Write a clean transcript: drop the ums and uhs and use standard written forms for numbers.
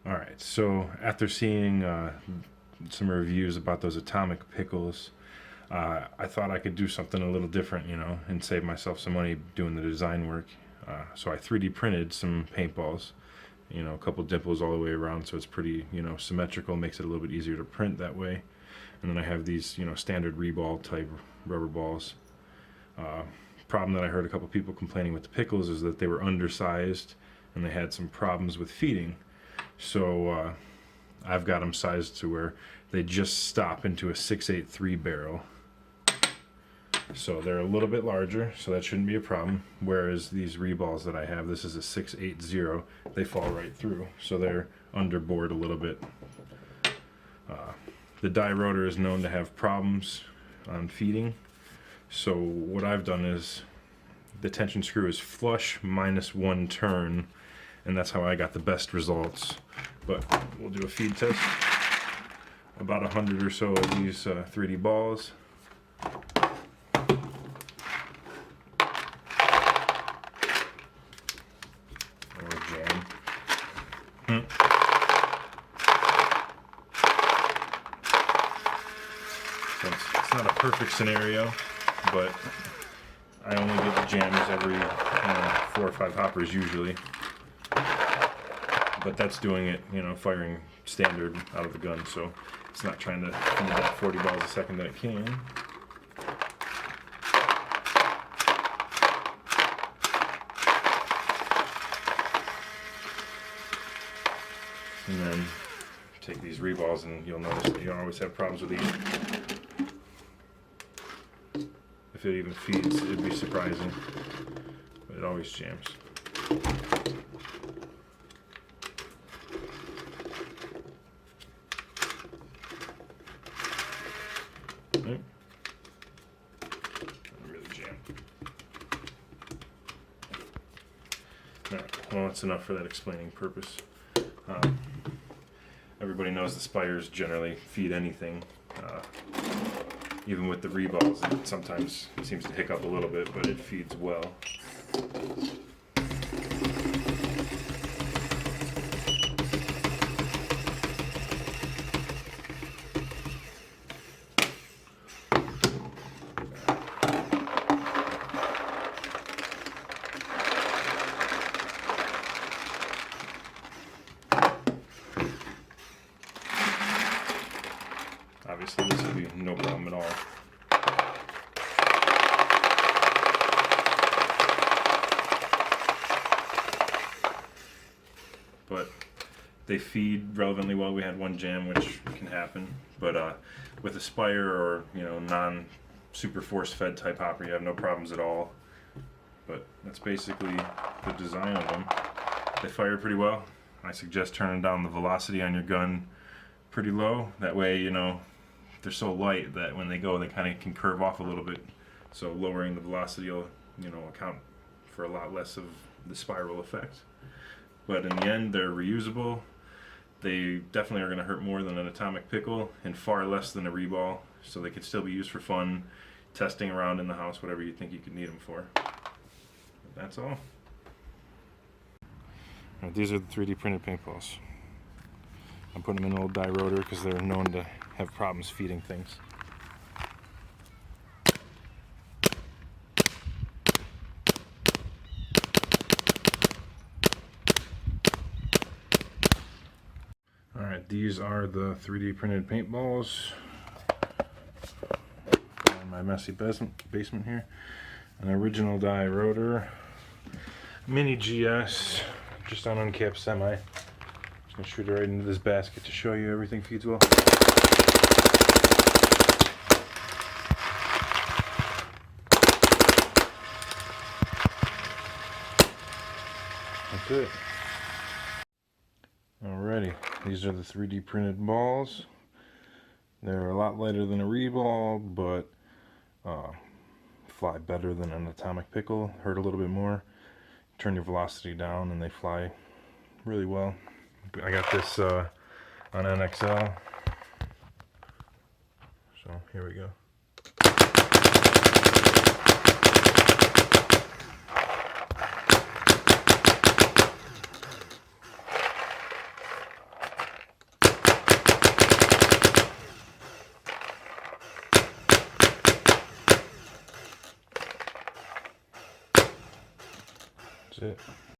Alright, so after seeing some reviews about those atomic pickles, I thought I could do something a little different, and save myself some money doing the design work. So I 3D printed some paintballs, a couple dimples all the way around, so it's pretty, symmetrical, makes it a little bit easier to print that way. And then I have these, standard reball type rubber balls. Problem that I heard a couple people complaining with the pickles is that they were undersized and they had some problems with feeding. So I've got them sized to where they just stop into a 683 barrel. So they're a little bit larger, so that shouldn't be a problem. Whereas these reballs that I have, this is a 680, they fall right through. So they're underboard a little bit. The die rotor is known to have problems on feeding. So what I've done is the tension screw is flush minus one turn, and that's how I got the best results. But we'll do a feed test. About 100 or so of these 3D balls. Or jam. So it's not a perfect scenario, but I only get the jams every 4 or 5 hoppers usually. But that's doing it, firing standard out of the gun, so it's not trying to feed that 40 balls a second that it can. And then take these reballs and you'll notice that you don't always have problems with these. If it even feeds, it'd be surprising, but it always jams. Right. Really jam. Alright, well that's enough for that explaining purpose. Everybody knows the spires generally feed anything. Even with the reballs, sometimes it seems to hiccup a little bit, but it feeds well. Obviously this will be no problem at all. But they feed relevantly well. We had one jam, which can happen, but with a spire or non super force fed type hopper, you have no problems at all. But that's basically the design of them. They fire pretty well. I suggest turning down the velocity on your gun pretty low. That way, they're so light that when they go, they kind of can curve off a little bit. So lowering the velocity will, account for a lot less of the spiral effect. But in the end, they're reusable. They definitely are going to hurt more than an atomic pickle and far less than a reball. So they could still be used for fun, testing around in the house, whatever you think you could need them for. But that's all. Alright, these are the 3D printed paintballs. I'm putting them in an old die rotor because they're known to have problems feeding things. Alright, these are the 3D printed paintballs. In my messy basement here. An original die rotor. Mini GS, just on uncapped semi. Just gonna shoot it right into this basket to show you everything feeds well. That's it. Alrighty, these are the 3D printed balls. They're a lot lighter than a reball, but fly better than an atomic pickle. Hurt a little bit more. Turn your velocity down and they fly really well. I got this on NXL. So here we go. That's it.